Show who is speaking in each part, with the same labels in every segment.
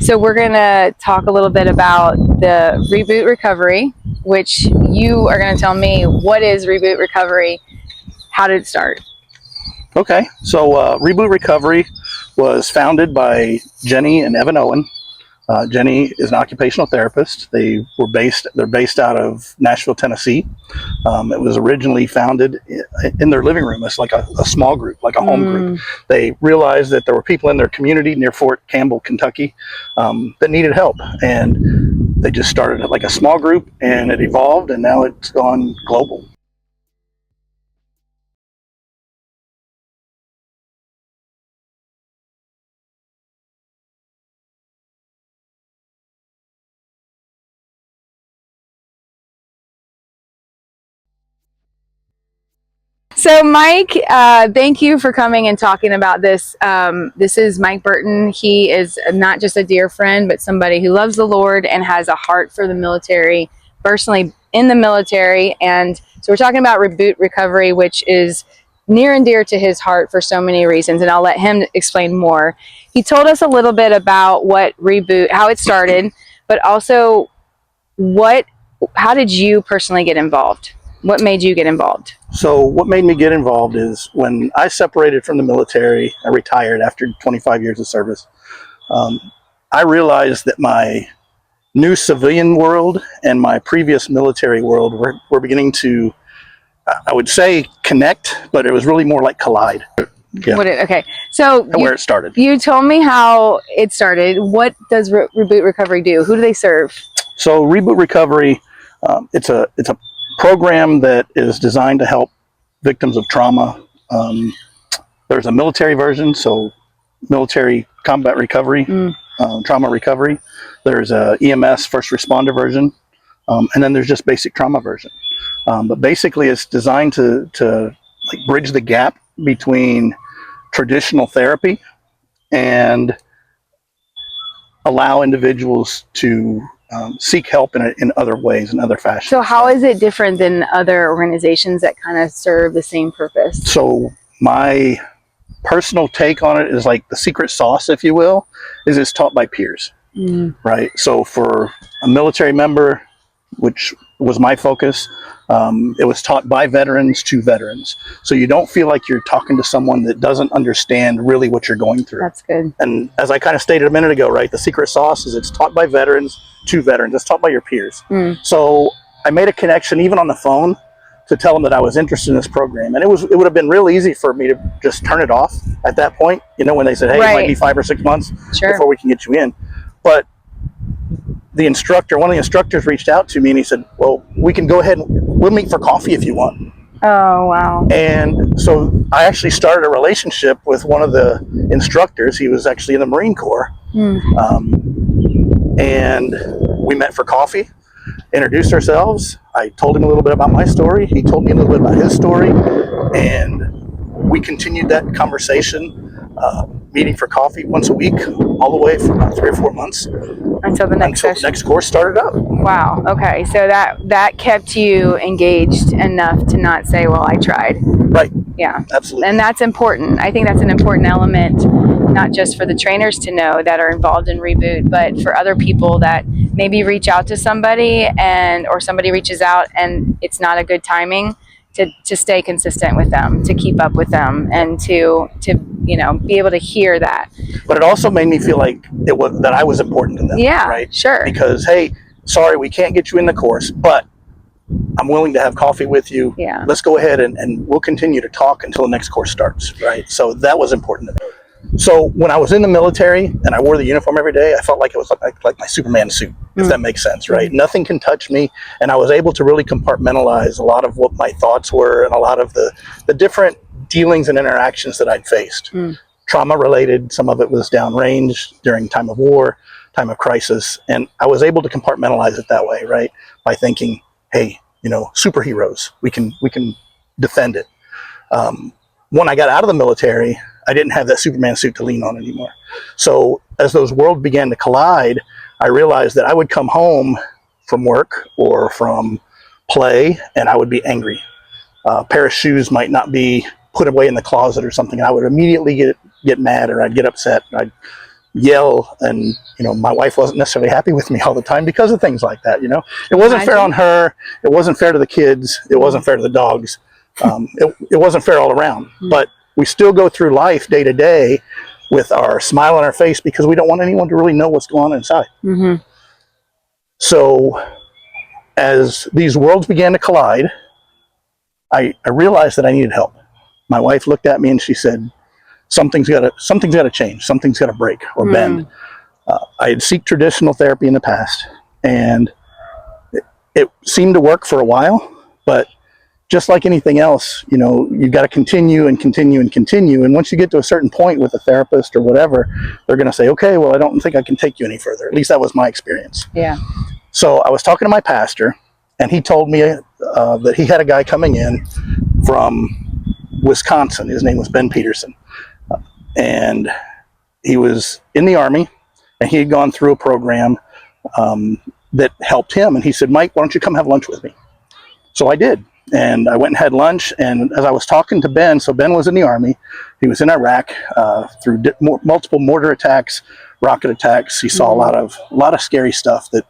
Speaker 1: So we're going to talk a little bit about the Reboot Recovery, which you are going to tell me what is Reboot Recovery, how did it start?
Speaker 2: Okay, so Reboot Recovery was founded by Jenny and Evan Owen. Jenny is an occupational therapist. They're based out of Nashville, Tennessee. It was originally founded in their living room as like a small group, like a home group. They realized that there were people in their community near Fort Campbell, Kentucky, that needed help, and they just started it like a small group, and it evolved, and now it's gone global.
Speaker 1: So Mike, thank you for coming and talking about this. This is Mike Burton. He is not just a dear friend, but somebody who loves the Lord and has a heart for the military, personally in the military. And so we're talking about Reboot Recovery, which is near and dear to his heart for so many reasons. And I'll let him explain more. He told us a little bit about what Reboot, how it started, but also how did you personally get involved? What made you get involved?
Speaker 2: So what made me get involved is when I separated from the military, I retired after 25 years of service. I realized that my new civilian world and my previous military world were beginning to, I would say, connect, but it was really more like collide. Yeah.
Speaker 1: Okay, so
Speaker 2: where it started.
Speaker 1: You told me how it started. What does Reboot Recovery do? Who do they serve?
Speaker 2: So Reboot Recovery, it's a program that is designed to help victims of trauma. There's a military version, so military combat recovery, trauma recovery. There's a EMS first responder version, and then there's just basic trauma version. But basically, it's designed to like bridge the gap between traditional therapy and allow individuals to seek help in other ways, in other fashions.
Speaker 1: So how is it different than other organizations that kind of serve the same purpose?
Speaker 2: So my personal take on it is like the secret sauce, if you will, is it's taught by peers, right? So for a military member, which was my focus, it was taught by veterans to veterans. So you don't feel like you're talking to someone that doesn't understand really what you're going through.
Speaker 1: That's good.
Speaker 2: And as I kind of stated a minute ago, right, the secret sauce is it's taught by veterans to veterans. It's taught by your peers. So I made a connection even on the phone to tell them that I was interested in this program. And it would have been real easy for me to just turn it off at that point, you know, when they said, hey, it might be 5 or 6 months before we can get you in. But one of the instructors reached out to me and he said, well, we can go ahead and we'll meet for coffee if you want.
Speaker 1: Oh, wow.
Speaker 2: And so I actually started a relationship with one of the instructors. He was actually in the Marine Corps. And we met for coffee, introduced ourselves. I told him a little bit about my story. He told me a little bit about his story. And we continued that conversation, meeting for coffee once a week, all the way for about 3 or 4 months.
Speaker 1: Until the next
Speaker 2: course started up.
Speaker 1: Wow. Okay. So that kept you engaged enough to not say, well, I tried.
Speaker 2: Right.
Speaker 1: Yeah.
Speaker 2: Absolutely.
Speaker 1: And that's important. I think that's an important element, not just for the trainers to know that are involved in Reboot, but for other people that maybe reach out to somebody or somebody reaches out and it's not a good timing, to stay consistent with them, to keep up with them, and to be able to hear that.
Speaker 2: But it also made me feel like that I was important to them.
Speaker 1: Yeah,
Speaker 2: right?
Speaker 1: Sure.
Speaker 2: Because, hey, sorry, we can't get you in the course, but I'm willing to have coffee with you.
Speaker 1: Yeah.
Speaker 2: Let's go ahead and we'll continue to talk until the next course starts, right? So that was important to me. So when I was in the military and I wore the uniform every day, I felt like it was like my Superman suit, if that makes sense, right? Nothing can touch me, and I was able to really compartmentalize a lot of what my thoughts were and a lot of the different dealings and interactions that I'd faced. Trauma related, some of it was downrange during time of war, time of crisis, and I was able to compartmentalize it that way, right? By thinking, hey, superheroes, we can defend it. When I got out of the military, I didn't have that Superman suit to lean on anymore. So as those worlds began to collide, I realized that I would come home from work or from play and I would be angry. A pair of shoes might not be put away in the closet or something. I would immediately get mad, or I'd get upset. I'd yell, and my wife wasn't necessarily happy with me all the time because of things like that. It wasn't fair on her, it wasn't fair to the kids, it wasn't fair to the dogs. It wasn't fair all around. But we still go through life day to day with our smile on our face because we don't want anyone to really know what's going on inside. So as these worlds began to collide, I realized that I needed help. My wife looked at me and she said, something's got to change, something's got to break or bend. I had sought traditional therapy in the past, and it seemed to work for a while, but just like anything else, you've got to continue and continue and continue. And once you get to a certain point with a therapist or whatever, they're going to say, okay, well, I don't think I can take you any further. At least that was my experience.
Speaker 1: Yeah.
Speaker 2: So I was talking to my pastor, and he told me that he had a guy coming in from Wisconsin. His name was Ben Peterson. And he was in the Army, and he had gone through a program that helped him. And he said, Mike, why don't you come have lunch with me? So I did. And I went and had lunch, and as I was talking to Ben, so Ben was in the Army, he was in Iraq through multiple mortar attacks, rocket attacks. He saw a lot of scary stuff that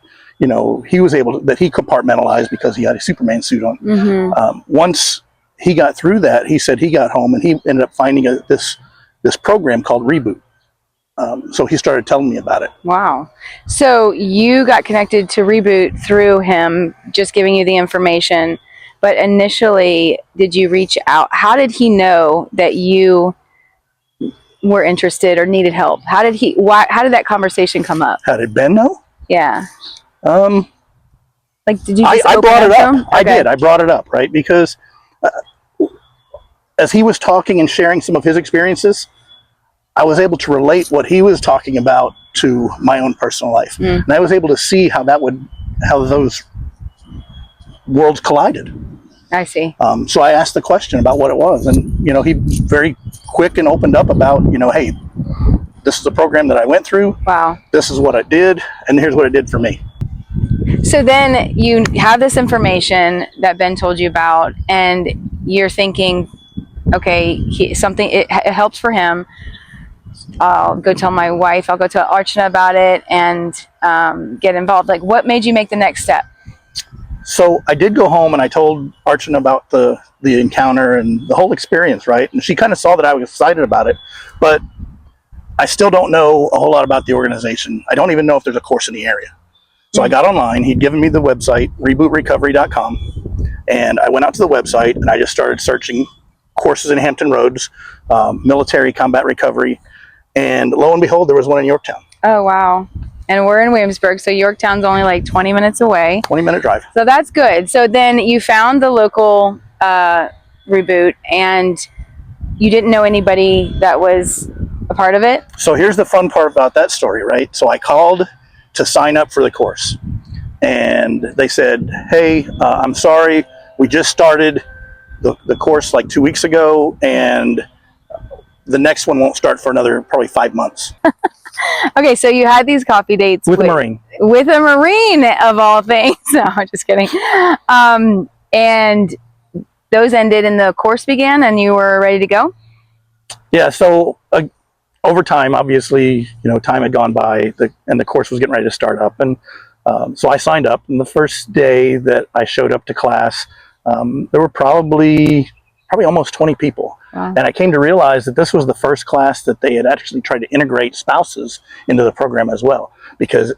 Speaker 2: he was able to, that he compartmentalized because he had a Superman suit on. Once he got through that, he said he got home and he ended up finding this program called Reboot. So he started telling me about it.
Speaker 1: Wow. So you got connected to Reboot through him just giving you the information. But initially, did you reach out? How did he know that you were interested or needed help? How did that conversation come up?
Speaker 2: How did Ben know?
Speaker 1: Yeah. Like, did you just
Speaker 2: I brought it up.
Speaker 1: Okay.
Speaker 2: I did. I brought it up, right? Because as he was talking and sharing some of his experiences, I was able to relate what he was talking about to my own personal life. And I was able to see how those worlds collided.
Speaker 1: I see.
Speaker 2: So I asked the question about what it was, and he very quick and opened up about, hey, this is a program that I went through.
Speaker 1: Wow. This
Speaker 2: is what I did, and here's what it did for me.
Speaker 1: So then you have this information that Ben told you about, and you're thinking, okay, it helps for him. I'll go tell my wife, I'll go tell Archana about it and get involved. Like, what made you make the next step?
Speaker 2: So I did go home and I told Archana about the encounter and the whole experience, right? And she kind of saw that I was excited about it, but I still don't know a whole lot about the organization. I don't even know if there's a course in the area. So I got online. He'd given me the website, rebootrecovery.com, and I went out to the website and I just started searching courses in Hampton Roads, military combat recovery, and lo and behold, there was one in Yorktown.
Speaker 1: Oh, wow. And we're in Williamsburg, so Yorktown's only like 20 minutes away.
Speaker 2: 20-minute drive.
Speaker 1: So that's good. So then you found the local Reboot, and you didn't know anybody that was a part of it?
Speaker 2: So here's the fun part about that story, right? So I called to sign up for the course, and they said, hey, I'm sorry, we just started the course like 2 weeks ago, and the next one won't start for another probably 5 months.
Speaker 1: Okay, so you had these coffee dates
Speaker 2: with a Marine.
Speaker 1: With a Marine, of all things. No, I'm just kidding. And those ended and the course began and you were ready to go? Yeah,
Speaker 2: so over time, obviously, time had gone by and the course was getting ready to start up. And so I signed up, and the first day that I showed up to class, there were probably almost 20 people. Wow. And I came to realize that this was the first class that they had actually tried to integrate spouses into the program as well. Because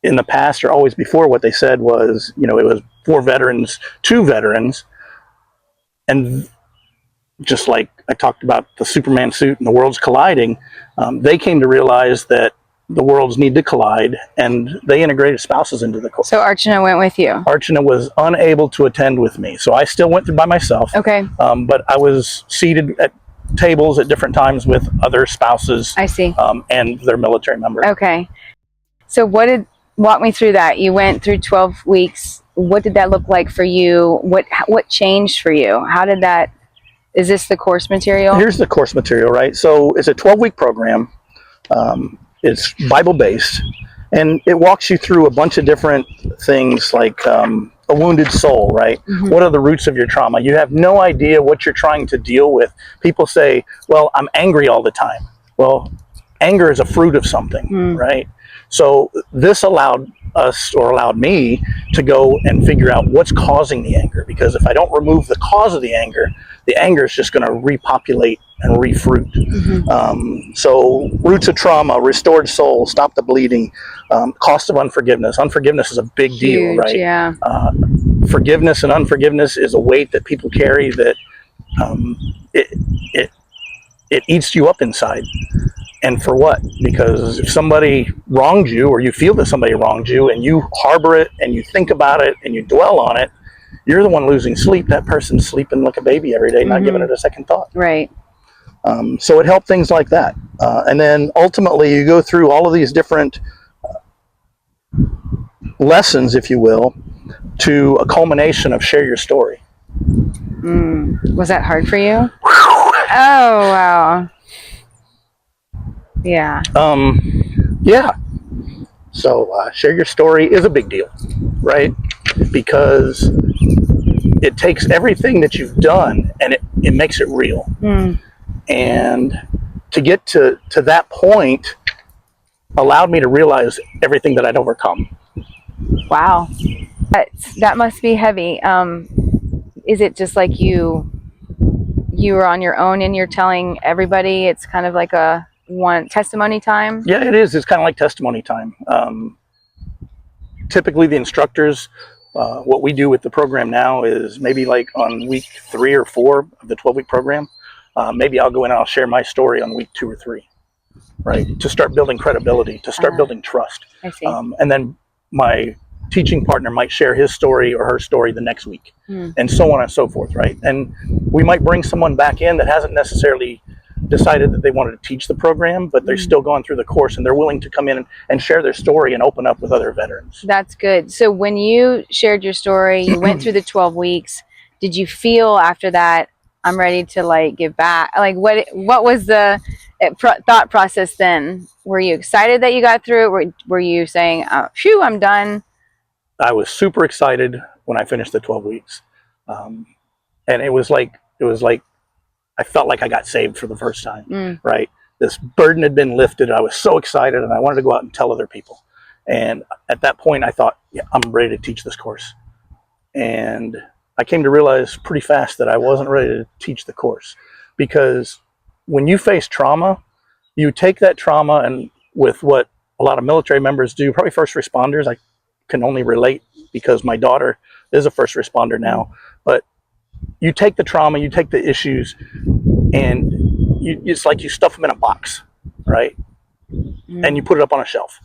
Speaker 2: in the past or always before, what they said was, it was for veterans, to veterans. And just like I talked about the Superman suit and the worlds colliding, they came to realize that the worlds need to collide, and they integrated spouses into the course.
Speaker 1: So Archana went with you?
Speaker 2: Archana was unable to attend with me, so I still went through by myself.
Speaker 1: Okay.
Speaker 2: But I was seated at tables at different times with other spouses.
Speaker 1: I see.
Speaker 2: And their military members.
Speaker 1: Okay. So walk me through that. You went through 12 weeks. What did that look like for you? What changed for you? How did that, is this the course material?
Speaker 2: Here's the course material, right? So it's a 12-week program. It's Bible-based, and it walks you through a bunch of different things like a wounded soul, right? Mm-hmm. What are the roots of your trauma? You have no idea what you're trying to deal with. People say, well, I'm angry all the time. Well, anger is a fruit of something, right? So this allowed me to go and figure out what's causing the anger, because if I don't remove the cause of the anger is just going to repopulate and refruit. So roots of trauma, restored soul, stop the bleeding, cost of unforgiveness. Unforgiveness is a big deal, right?
Speaker 1: Yeah.
Speaker 2: Forgiveness and unforgiveness is a weight that people carry that it eats you up inside. And for what? Because if somebody wronged you, or you feel that somebody wronged you, and you harbor it and you think about it and you dwell on it, you're the one losing sleep. That person's sleeping like a baby every day, not giving it a second thought.
Speaker 1: Right.
Speaker 2: So it helped things like that. And then ultimately you go through all of these different lessons, if you will, to a culmination of share your story.
Speaker 1: Was that hard for you? Oh, wow. Yeah.
Speaker 2: Yeah. So share your story is a big deal, right? Because it takes everything that you've done and it makes it real. And to get to that point allowed me to realize everything that I'd overcome.
Speaker 1: Wow. That must be heavy. Is it just like you were on your own and you're telling everybody? It's kind of like a one testimony time?
Speaker 2: Yeah, it is. It's kind of like testimony time. Typically the instructors, what we do with the program now is maybe like on week 3 or 4 of the 12-week program, maybe I'll go in and I'll share my story on week 2 or 3, right? To start building credibility, to start building trust.
Speaker 1: I see.
Speaker 2: And then my teaching partner might share his story or her story the next week, and so on and so forth, right? And we might bring someone back in that hasn't necessarily decided that they wanted to teach the program, but they're still going through the course and they're willing to come in and share their story and open up with other veterans.
Speaker 1: That's good. So when you shared your story, you went through the 12 weeks, did you feel after that, I'm ready to like give back? Like what was the thought process then? Were you excited that you got through it? Were you saying, oh, phew, I'm done?
Speaker 2: I was super excited when I finished the 12 weeks. And it was like I felt like I got saved for the first time, right? This burden had been lifted. I was so excited and I wanted to go out and tell other people. And at that point I thought, yeah, I'm ready to teach this course. And I came to realize pretty fast that I wasn't ready to teach the course, because when you face trauma, you take that trauma, and with what a lot of military members do, probably first responders, I can only relate because my daughter is a first responder now, but you take the trauma, you take the issues, and it's like you stuff them in a box, right? And you put it up on a shelf,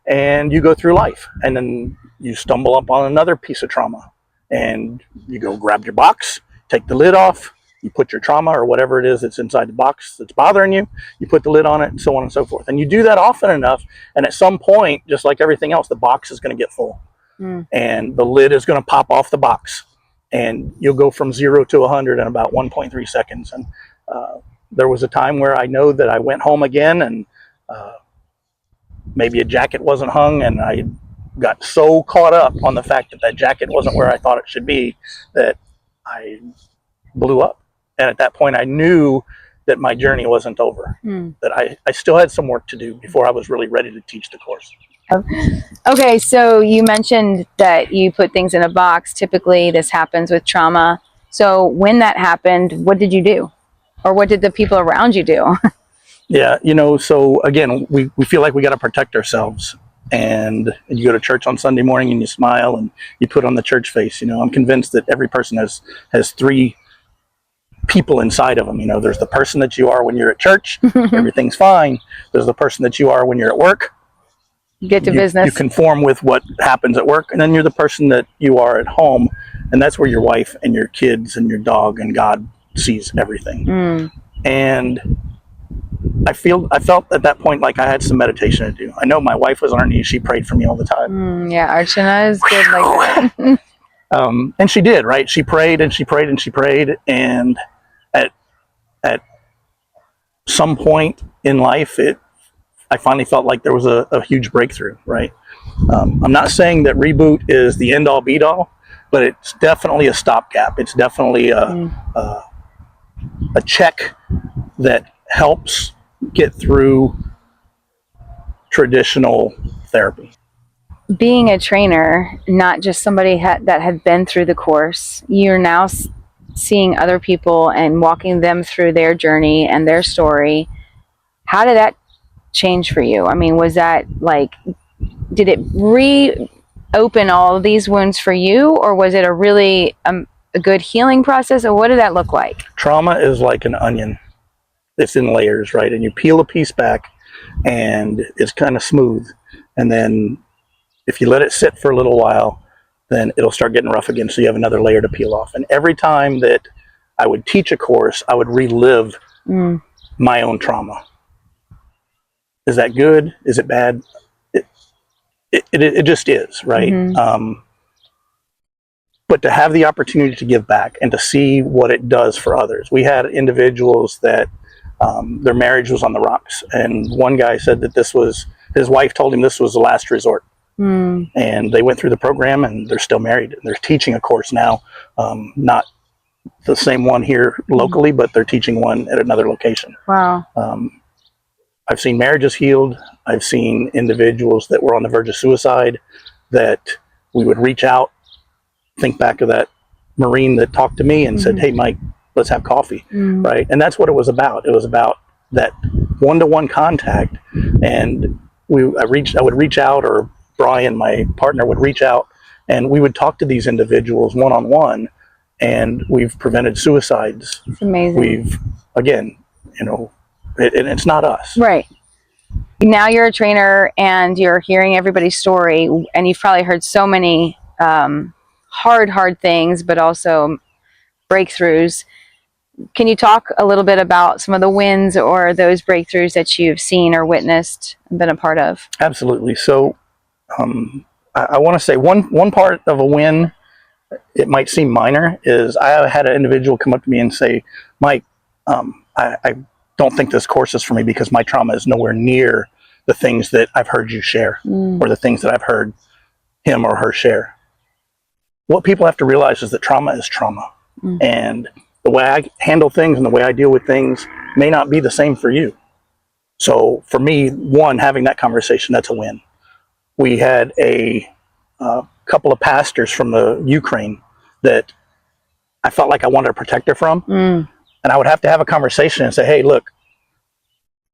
Speaker 2: and you go through life, and then you stumble up on another piece of trauma, and you go grab your box, take the lid off, you put your trauma or whatever it is that's inside the box that's bothering you, you put the lid on it, and so on and so forth. And you do that often enough, and at some point, just like everything else, the box is going to get full, and the lid is going to pop off the box, and you'll go from 0 to 100 in about 1.3 seconds. And there was a time where I know that I went home again, and maybe a jacket wasn't hung, and I got so caught up on the fact that that jacket wasn't where I thought it should be that I blew up. And at that point I knew that my journey wasn't over, that I still had some work to do before I was really ready to teach the course.
Speaker 1: Okay, so you mentioned that you put things in a box. Typically this happens with trauma. So when that happened, what did you do? Or what did the people around you do?
Speaker 2: Yeah, so again, we feel like we got to protect ourselves. And you go to church on Sunday morning and you smile and you put on the church face. I'm convinced that every person has 3 people inside of them. There's the person that you are when you're at church, everything's fine. There's the person that you are when you're at work.
Speaker 1: Get to business.
Speaker 2: You conform with what happens at work, and then you're the person that you are at home, and that's where your wife and your kids and your dog and God sees everything. And I felt at that point like I had some meditation to do. I know my wife was on her knees; she prayed for me all the time.
Speaker 1: Yeah, Archana is good like that.
Speaker 2: And she did, right? She prayed and she prayed and she prayed, and at some point in life, I finally felt like there was a huge breakthrough, right? I'm not saying that Reboot is the end all be all, but it's definitely a stopgap. It's definitely a check that helps get through traditional therapy.
Speaker 1: Being a trainer, not just somebody that had been through the course, you're now seeing other people and walking them through their journey and their story. How did that change for you? I mean, was that like, did it reopen all of these wounds for you, or was it a really a good healing process, or what did that look like?
Speaker 2: Trauma is like an onion. It's in layers, right? And you peel a piece back and it's kind of smooth. And then if you let it sit for a little while, then it'll start getting rough again. So you have another layer to peel off. And every time that I would teach a course, I would relive my own trauma. Is that good? Is it bad? It just is, right? But to have the opportunity to give back and to see what it does for others. We had individuals that their marriage was on the rocks. And one guy said that his wife told him this was the last resort. And they went through the program and they're still married. And they're teaching a course now, not the same one here locally, but they're teaching one at another location.
Speaker 1: Wow.
Speaker 2: I've seen marriages healed. I've seen individuals that were on the verge of suicide that we would reach out, think back of that Marine that talked to me and said, "Hey, Mike, let's have coffee." Right. And that's what it was about. It was about that one-to-one contact. And I would reach out, or Brian, my partner, would reach out, and we would talk to these individuals one-on-one, and we've prevented suicides.
Speaker 1: It's amazing.
Speaker 2: We've, again, it's not us.
Speaker 1: Right. Now you're a trainer and you're hearing everybody's story, and you've probably heard so many hard things, but also breakthroughs. Can you talk a little bit about some of the wins or those breakthroughs that you've seen or witnessed and been a part of? Absolutely.
Speaker 2: So I want to say one part of a win, it might seem minor, is I had an individual come up to me and say, "Mike, I don't think this course is for me because my trauma is nowhere near the things that I've heard you share or the things that I've heard him or her share." What people have to realize is that trauma is trauma. And the way I handle things and the way I deal with things may not be the same for you. So for me, having that conversation, that's a win. We had a couple of pastors from the Ukraine that I felt like I wanted to protect her from. And I would have to have a conversation and say, "Hey, look,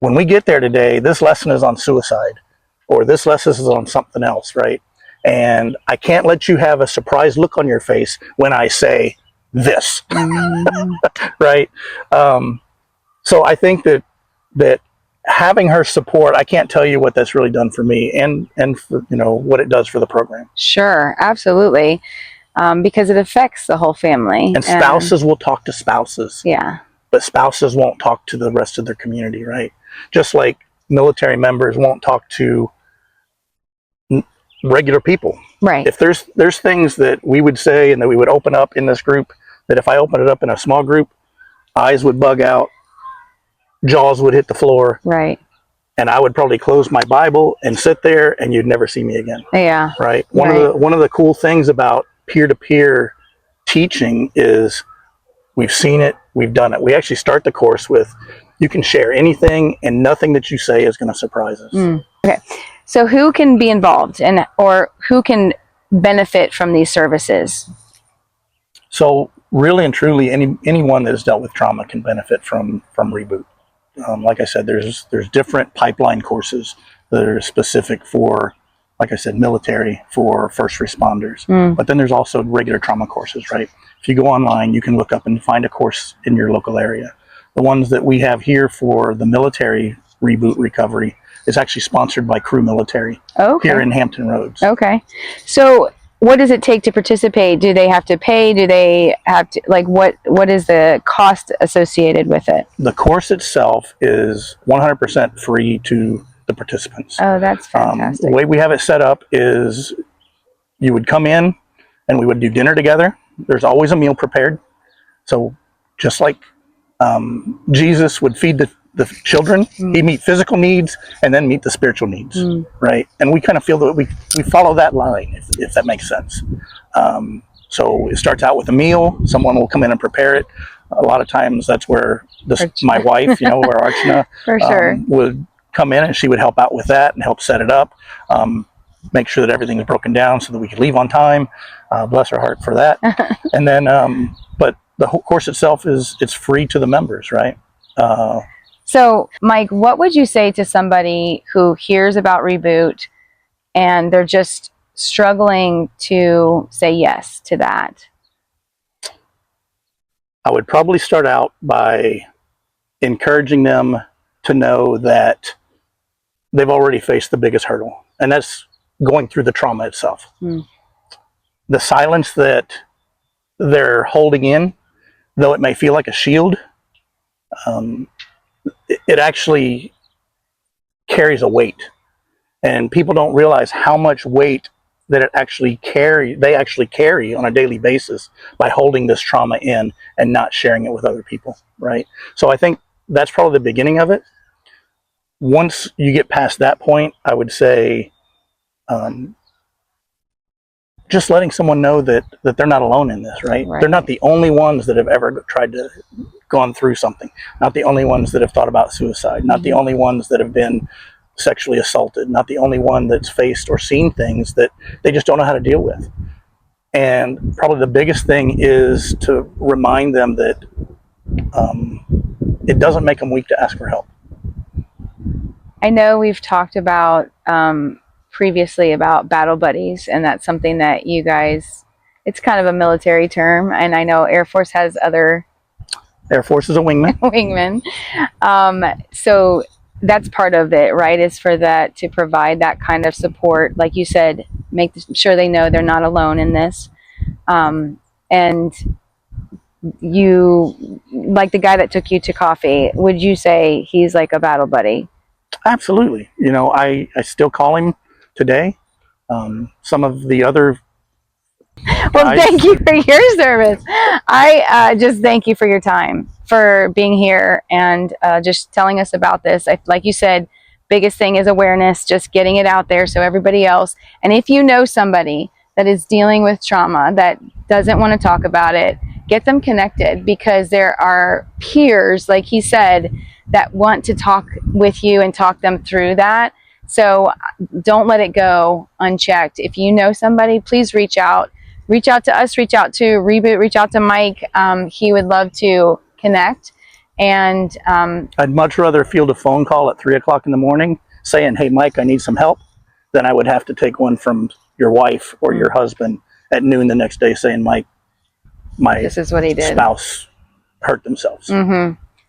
Speaker 2: when we get there today, this lesson is on suicide, or this lesson is on something else, right? And I can't let you have a surprised look on your face when I say this," right? So I think that having her support, I can't tell you what that's really done for me, and for, what it does for the program.
Speaker 1: Sure, absolutely. Because it affects the whole family.
Speaker 2: And spouses will talk to spouses.
Speaker 1: Yeah.
Speaker 2: But spouses won't talk to the rest of their community, right? Just like military members won't talk to regular people.
Speaker 1: Right.
Speaker 2: If there's things that we would say and that we would open up in this group, that if I open it up in a small group, eyes would bug out, jaws would hit the floor.
Speaker 1: Right.
Speaker 2: And I would probably close my Bible and sit there and you'd never see me again.
Speaker 1: Yeah.
Speaker 2: Right. One of the cool things about peer-to-peer teaching is we've seen it, we've done it. We actually start the course with, you can share anything and nothing that you say is going to surprise us.
Speaker 1: Okay. So who can be involved or who can benefit from these services?
Speaker 2: So really and truly, anyone that has dealt with trauma can benefit from Reboot. Like I said, there's different pipeline courses that are specific for, like I said, military, for first responders. But then there's also regular trauma courses, right? If you go online, you can look up and find a course in your local area. The ones that we have here for the military Reboot recovery is actually sponsored by Crew Military here in Hampton Roads.
Speaker 1: Okay. So what does it take to participate? Do they have to pay? Do they have to, like, what is the cost associated with it?
Speaker 2: The course itself is 100% free to the participants.
Speaker 1: Oh, that's fantastic.
Speaker 2: The way we have it set up is you would come in and we would do dinner together. There's always a meal prepared. So just like Jesus would feed the children, he'd meet physical needs and then meet the spiritual needs, right? And we kind of feel that we follow that line, if that makes sense. So it starts out with a meal. Someone will come in and prepare it. A lot of times that's where my wife, or Archana,
Speaker 1: For sure.
Speaker 2: would come in and she would help out with that and help set it up, make sure that everything was broken down so that we could leave on time. Bless her heart for that. And then, but the whole course itself it's free to the members, right?
Speaker 1: So, Mike, what would you say to somebody who hears about Reboot and they're just struggling to say yes to that?
Speaker 2: I would probably start out by encouraging them to know that they've already faced the biggest hurdle, and that's going through the trauma itself. The silence that they're holding in, though it may feel like a shield, it actually carries a weight, and people don't realize how much weight that they actually carry on a daily basis by holding this trauma in and not sharing it with other people, right? So I think that's probably the beginning of it. Once you get past that point, I would say just letting someone know that they're not alone in this, right? They're not the only ones that have ever tried to gone through something, not the only ones that have thought about suicide, not the only ones that have been sexually assaulted, not the only one that's faced or seen things that they just don't know how to deal with. And probably the biggest thing is to remind them that it doesn't make them weak to ask for help.
Speaker 1: I know we've talked about previously about battle buddies, and that's something that you guys, it's kind of a military term, and I know Air Force has other.
Speaker 2: Air Force is a wingman.
Speaker 1: Wingman. So that's part of it, right? Is for that, to provide that kind of support. Like you said, make sure they know they're not alone in this. And you, like the guy that took you to coffee, would you say he's like a battle buddy?
Speaker 2: Absolutely. You know, I still call him today. Some of the other
Speaker 1: well, thank you for your service. I just thank you for your time, for being here, and just telling us about this. Like you said, biggest thing is awareness, just getting it out there so everybody else. And if you know somebody that is dealing with trauma that doesn't want to talk about it, get them connected, because there are peers, like he said, that want to talk with you and talk them through that. So don't let it go unchecked. If you know somebody, please reach out. Reach out to us, reach out to Reboot, reach out to Mike. He would love to connect. And
Speaker 2: I'd much rather field a phone call at 3 o'clock in the morning saying, hey, Mike, I need some help, than I would have to take one from your wife or your husband at noon the next day saying, Mike, my
Speaker 1: this is what he did.
Speaker 2: Spouse hurt themselves.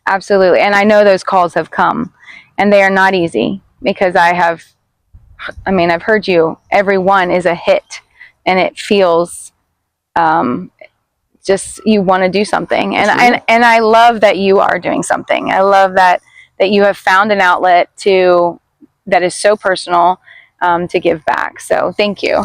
Speaker 1: Absolutely. And I know those calls have come, and they are not easy, because I've heard you. Every one is a hit, and it feels just you want to do something. And I love that you are doing something. I love that you have found an outlet that is so personal, to give back. So thank you.